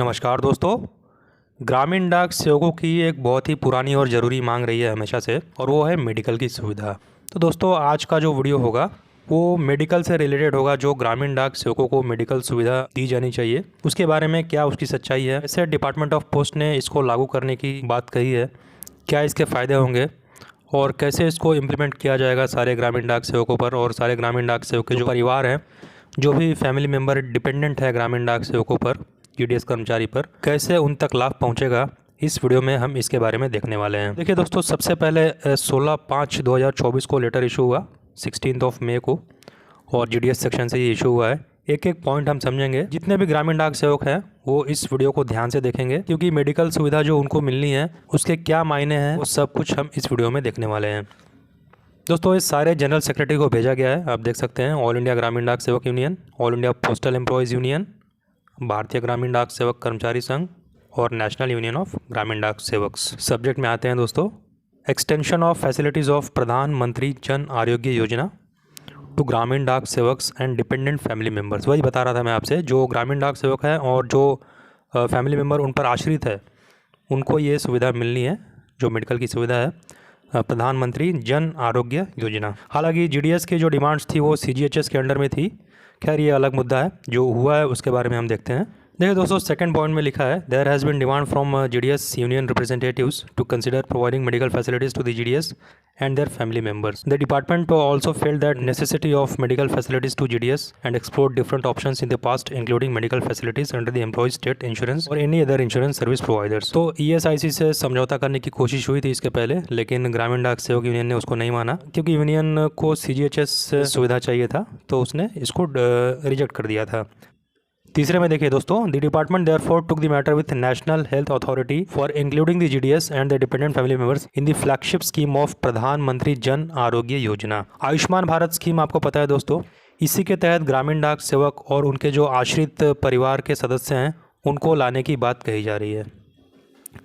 नमस्कार दोस्तों। ग्रामीण डाक सेवकों की एक बहुत ही पुरानी और ज़रूरी मांग रही है हमेशा से, और वो है मेडिकल की सुविधा। तो दोस्तों आज का जो वीडियो होगा वो मेडिकल से रिलेटेड होगा। जो ग्रामीण डाक सेवकों को मेडिकल सुविधा दी जानी चाहिए उसके बारे में क्या उसकी सच्चाई है, ऐसे डिपार्टमेंट ऑफ पोस्ट ने इसको लागू करने की बात कही है, क्या इसके फ़ायदे होंगे और कैसे इसको इम्प्लीमेंट किया जाएगा सारे ग्रामीण डाक सेवकों पर, और सारे ग्रामीण डाक सेवक के जो परिवार हैं, जो भी फैमिली मेम्बर डिपेंडेंट है ग्रामीण डाक सेवकों पर, जीडीएस कर्मचारी पर, कैसे उन तक लाभ पहुंचेगा। इस वीडियो में हम इसके बारे में देखने वाले हैं। देखिए दोस्तों, सबसे पहले 16/5/2024 को लेटर इशू हुआ 16 मई को, और जीडीएस सेक्शन से ये इशू हुआ है। एक एक पॉइंट हम समझेंगे। जितने भी ग्रामीण डाक सेवक हैं वो इस वीडियो को ध्यान से देखेंगे, क्योंकि मेडिकल सुविधा जो उनको मिलनी है उसके क्या मायने हैं वो सब कुछ हम इस वीडियो में देखने वाले हैं। दोस्तों इस सारे जनरल सेक्रेटरी को भेजा गया है, आप देख सकते हैं। ऑल इंडिया ग्रामीण डाक सेवक union, all India postal employees union, भारतीय ग्रामीण डाक सेवक कर्मचारी संघ और नेशनल यूनियन ऑफ ग्रामीण डाक सेवक्स। सब्जेक्ट में आते हैं दोस्तों, एक्सटेंशन ऑफ फैसिलिटीज़ ऑफ प्रधानमंत्री जन आरोग्य योजना टू ग्रामीण डाक sevaks and dependent family members. वही बता रहा था मैं आपसे, जो ग्रामीण डाक सेवक हैं और जो फैमिली मेम्बर उन पर आश्रित है उनको ये सुविधा मिलनी है, जो मेडिकल की सुविधा है, प्रधानमंत्री जन आरोग्य योजना। हालांकि जीडीएस की जो डिमांड्स थी वो सीजीएचएस के अंडर में थी। खैर ये अलग मुद्दा है, जो हुआ है उसके बारे में हम देखते हैं। देखिए दोस्तों, सेकंड पॉइंट में लिखा है, there has been demand from GDS union representatives to consider providing medical facilities to the GDS and their family members. The department also felt that necessity of medical facilities to GDS and explored different options in the past, including medical facilities under the employee state insurance or any other insurance service providers. तो ESIC से समझौता करने की कोशिश हुई थी इसके पहले, लेकिन ग्रामीण डाक सेवक यूनियन ने उसको नहीं माना, क्योंकि यूनियन को CGHS सुविधा चाहिए था, तो उसने इसको रिजेक्ट कर दिया था। तीसरे में देखिए दोस्तों, the department therefore took the matter with national health authority for including the GDS and the dependent family members in the flagship scheme of प्रधानमंत्री जन आरोग्य योजना। आयुष्मान भारत स्कीम आपको पता है दोस्तों, इसी के तहत ग्रामीण डाक सेवक और उनके जो आश्रित परिवार के सदस्य हैं उनको लाने की बात कही जा रही है।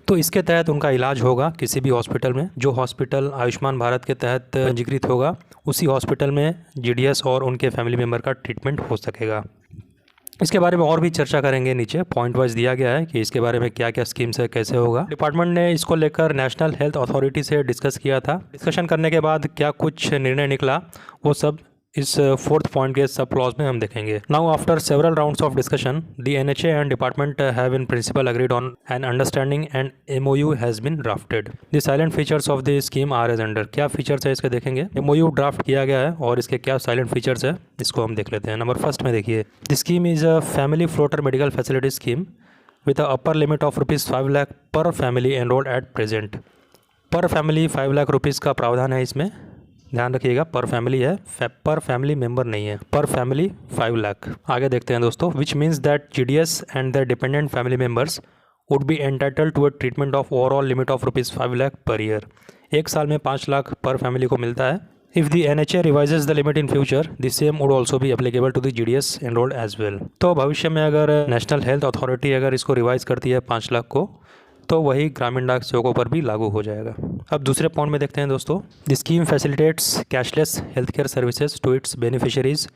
तो इसके तहत उनका इलाज होगा किसी भी हॉस्पिटल में। जो हॉस्पिटल आयुष्मान भारत के तहत पंजीकृत होगा उसी हॉस्पिटल में जीडीएस और उनके फैमिली मेम्बर का ट्रीटमेंट हो सकेगा। इसके बारे में और भी चर्चा करेंगे, नीचे पॉइंट वाइज दिया गया है कि इसके बारे में क्या क्या स्कीम्स है, कैसे होगा। डिपार्टमेंट ने इसको लेकर नेशनल हेल्थ अथॉरिटी से डिस्कस किया था। डिस्कशन करने के बाद क्या कुछ निर्णय निकला वो सब इस फोर्थ पॉइंट के सब क्लॉज में हम देखेंगे। Now after several rounds of discussion the NHA and department have in principle agreed on an understanding and MOU has been drafted. The silent features of the scheme are as under. क्या features है इसके देखेंगे। MOU draft किया गया है और इसके क्या साइलेंट फीचर्स है इसको हम देख लेते हैं। नंबर फर्स्ट में देखिए, the scheme is a family floater medical facility scheme with a upper limit of ₹5 lakh पर फैमिली एनरोल्ड एट प्रेजेंट। पर फैमिली 5 लाख रुपीज़ का प्रावधान है इसमें, ध्यान रखिएगा। पर फैमिली है, पर फैमिली मेंबर नहीं है। पर फैमिली 5 लाख। आगे देखते हैं दोस्तों, which means that GDS and the dependent family members would be entitled to a treatment of overall limit of ₹5 lakh per year. एक साल में 5 लाख पर फैमिली को मिलता है। If the NHA revises the limit in future the same would also be applicable to the GDS enrolled as well. तो भविष्य में अगर नेशनल हेल्थ अथॉरिटी अगर इसको रिवाइज करती है 5 लाख को, तो वही ग्रामीण डाक सेवकों पर भी लागू हो जाएगा। अब दूसरे पॉइंट में देखते हैं दोस्तों, the scheme facilitates cashless health care services to its beneficiaries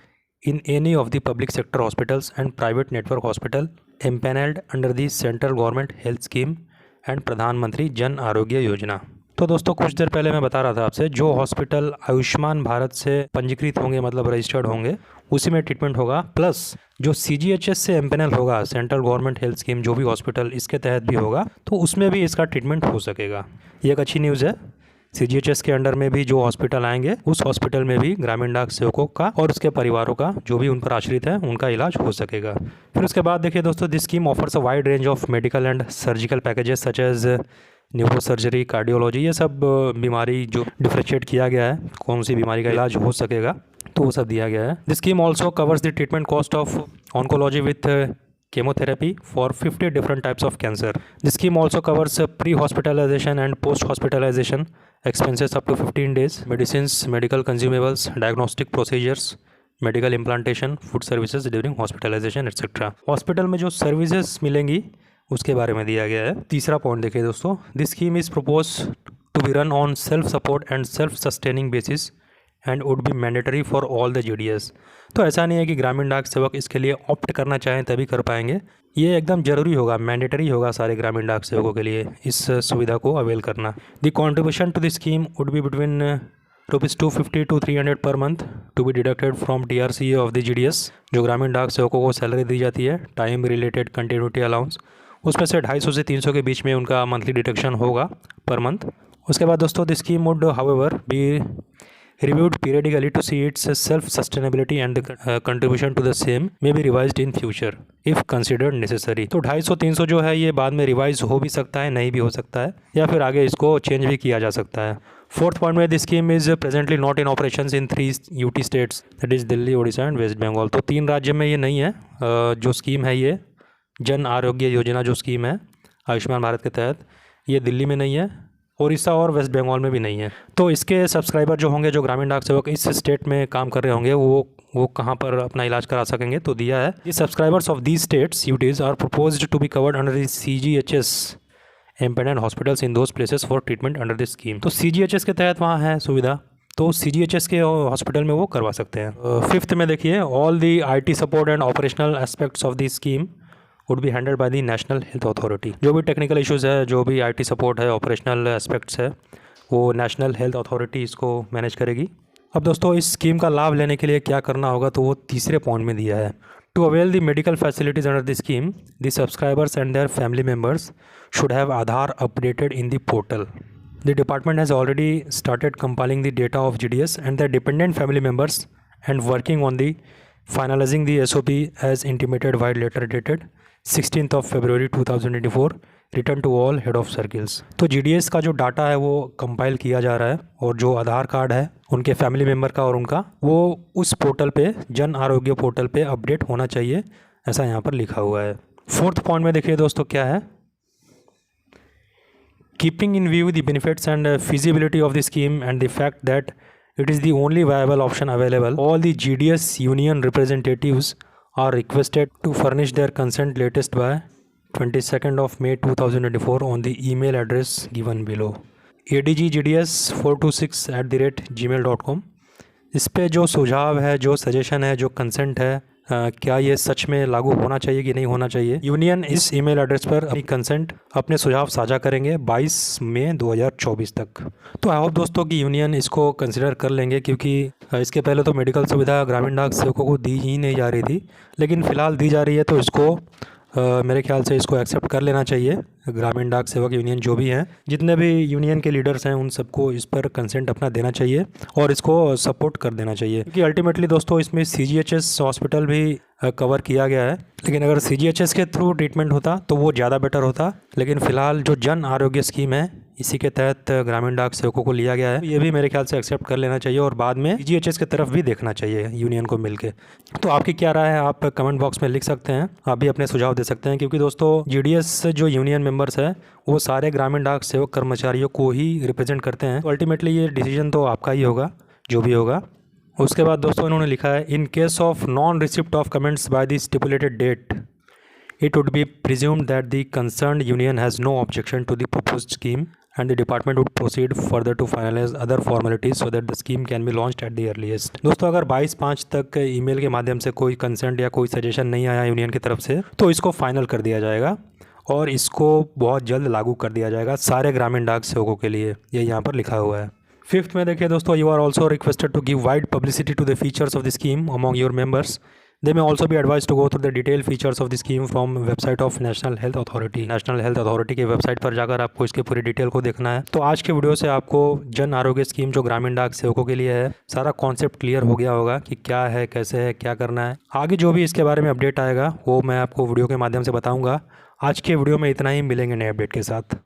in any of the public sector hospitals and private network hospital empanelled under the central government health scheme and Pradhan Mantri Jan Arogya Yojana. तो दोस्तों कुछ देर पहले मैं बता रहा था आपसे, जो हॉस्पिटल आयुष्मान भारत से पंजीकृत होंगे, मतलब रजिस्टर्ड होंगे, उसी में ट्रीटमेंट होगा। प्लस जो सीजीएचएस से एम्पैनल होगा, सेंट्रल गवर्नमेंट हेल्थ स्कीम, जो भी हॉस्पिटल इसके तहत भी होगा, तो उसमें भी इसका ट्रीटमेंट हो सकेगा। ये एक अच्छी न्यूज़ है। सीजीएचएस के अंडर में भी जो हॉस्पिटल आएंगे उस हॉस्पिटल में भी ग्रामीण डाक सेवकों का और उसके परिवारों का, जो भी उन पर आश्रित है, उनका इलाज हो सकेगा। फिर उसके बाद देखिए दोस्तों, this scheme offers a wide range of medical and surgical packages such as neuro surgery, cardiology. ये सब बीमारी जो डिफ्रेंशिएट किया गया है, कौन सी बीमारी का इलाज हो सकेगा, तो वो सब दिया गया है। This scheme also covers the treatment cost of oncology with chemotherapy for 50 different types of cancer. The scheme also covers pre-hospitalization and post-hospitalization expenses up to 15 days, medicines, medical consumables, diagnostic procedures, medical implantation, food services during hospitalisation et cetera. Hospital में जो services मिलेंगी उसके बारे में दिया गया है। तीसरा पॉइंट देखिए दोस्तों, this scheme is propose to be run on self support and self sustaining basis and would be mandatory for all the GDS। तो ऐसा नहीं है कि ग्रामीण डाक सेवक इसके लिए ऑप्ट करना चाहें तभी कर पाएंगे, ये एकदम ज़रूरी होगा, मैंडेटरी होगा सारे ग्रामीण डाक सेवकों के लिए इस सुविधा को अवेल करना। The contribution to the scheme would be between ₹250 to 300 per month to be deducted from TRCA of the GDS। जो ग्रामीण डाक सेवकों को सैलरी दी जाती है टाइम रिलेटेड कंटिन्यूटी अलाउंस, उसमें से 250 से 300 के बीच में उनका मंथली डिडक्शन होगा पर मंथ। उसके बाद दोस्तों the scheme would however be reviewed periodically to see its self-sustainability and the contribution to the same may be revised in future if considered necessary। तो 250-300 जो है ये बाद में रिवाइज हो भी सकता है, नहीं भी हो सकता है, या फिर आगे इसको चेंज भी किया जा सकता है। फोर्थ पॉइंट में this scheme is presently not in operations in 3 UT states, that is Delhi, Orissa and West Bengal. तो 3 राज्य में ये नहीं है। जो स्कीम है ये जन आरोग्य योजना जो स्कीम है आयुष्मान भारत के तहत, ये दिल्ली में नहीं है, उड़ीसा और वेस्ट बंगाल में भी नहीं है। तो इसके सब्सक्राइबर जो होंगे, जो ग्रामीण डाक सेवक इस स्टेट में काम कर रहे होंगे, वो कहाँ पर अपना इलाज करा सकेंगे, तो दिया है the subscribers of these states UTs are proposed to be covered under the CGHS empanelled hospitals in those places for treatment under this scheme. तो CGHS के तहत वहाँ है सुविधा, तो CGHS के हॉस्पिटल में वो करवा सकते हैं। फिफ्थ में देखिए all the IT support and operational aspects of this scheme would be handled by the national health authority. जो भी टेक्निकल इश्यूज़ है, जो भी IT सपोर्ट है, ऑपरेशनल एस्पेक्ट्स है, वो नेशनल हेल्थ अथॉरिटी इसको मैनेज करेगी। अब दोस्तों इस स्कीम का लाभ लेने के लिए क्या करना होगा, तो वो तीसरे पॉइंट में दिया है। To avail the medical facilities under the scheme the subscribers and their family members should have Aadhaar updated in the portal. The department has already started compiling the data of GDS and the dependent family members and working on the finalising the SOP as intimated by letter dated 16th of February 2024 written to all head of circles. तो GDS का जो data है वो compile किया जा रहा है, और जो आधार कार्ड है उनके फैमिली मेम्बर का और उनका, वो उस पोर्टल पे, जन आरोग्य पोर्टल पे अपडेट होना चाहिए, ऐसा यहाँ पर लिखा हुआ है। फोर्थ पॉइंट में देखिए दोस्तों क्या है, keeping in view the benefits and feasibility of the scheme and the fact that it is the only viable option available, all the GDS union representatives are requested to furnish their consent latest by 22nd of May 2024 on the email address given below adggds426@gmail.com। इस पे जो सुझाव है, जो suggestion है, जो consent है, क्या ये सच में लागू होना चाहिए कि नहीं होना चाहिए, यूनियन इस ईमेल एड्रेस पर अपनी कंसेंट, अपने सुझाव साझा करेंगे 22 मई 2024 तक। तो आई होप दोस्तों कि यूनियन इसको कंसिडर कर लेंगे, क्योंकि इसके पहले तो मेडिकल सुविधा ग्रामीण डाक सेवकों को दी ही नहीं जा रही थी, लेकिन फ़िलहाल दी जा रही है, तो इसको मेरे ख्याल से इसको एक्सेप्ट कर लेना चाहिए। ग्रामीण डाक सेवक यूनियन जो भी हैं, जितने भी यूनियन के लीडर्स हैं, उन सबको इस पर कंसेंट अपना देना चाहिए और इसको सपोर्ट कर देना चाहिए, क्योंकि अल्टीमेटली दोस्तों इसमें CGHS हॉस्पिटल भी कवर किया गया है। लेकिन अगर CGHS के थ्रू ट्रीटमेंट होता तो वो ज़्यादा बेटर होता, लेकिन फ़िलहाल जो जन आरोग्य स्कीम है इसी के तहत ग्रामीण डाक सेवकों को लिया गया है, ये भी मेरे ख्याल से एक्सेप्ट कर लेना चाहिए, और बाद में CGHS की तरफ भी देखना चाहिए यूनियन को मिलके। तो आपकी क्या राय है, आप कमेंट बॉक्स में लिख सकते हैं, आप भी अपने सुझाव दे सकते हैं, क्योंकि दोस्तों GDS जो यूनियन मेंबर्स है वो सारे ग्रामीण डाक सेवक कर्मचारियों को ही रिप्रेजेंट करते हैं। तो अल्टीमेटली ये डिसीजन तो आपका ही होगा, जो भी होगा। उसके बाद दोस्तों इन्होंने लिखा है, in case of non receipt of comments by the stipulated date it would be presumed that the concerned union has no objection to the proposed scheme and the department would proceed further to finalize other formalities so that the scheme can be launched at the earliest। दोस्तों अगर 22/5 तक email के माध्यम से कोई consent या कोई suggestion नहीं आया यूनियन की तरफ से, तो इसको फाइनल कर दिया जाएगा और इसको बहुत जल्द लागू कर दिया जाएगा सारे ग्रामीण डाक सेवकों के लिए, ये यहाँ पर लिखा हुआ है। फिफ्थ में देखिए दोस्तों, you are also requested to give wide publicity to the features of the scheme among your members. They may also be advised to go through the detailed features of the scheme from website of National Health Authority। National health authority की website पर जाकर आपको इसके पूरी detail को देखना है। तो आज के वीडियो से आपको जन आरोग्य स्कीम जो ग्रामीण डाक सेवकों के लिए है, सारा कॉन्सेप्ट क्लियर हो गया होगा कि क्या है, कैसे है, क्या करना है। आगे जो भी इसके बारे में अपडेट आएगा वो मैं आपको वीडियो के माध्यम से बताऊँगा। आज के वीडियो में इतना ही, मिलेंगे नए अपडेट के साथ।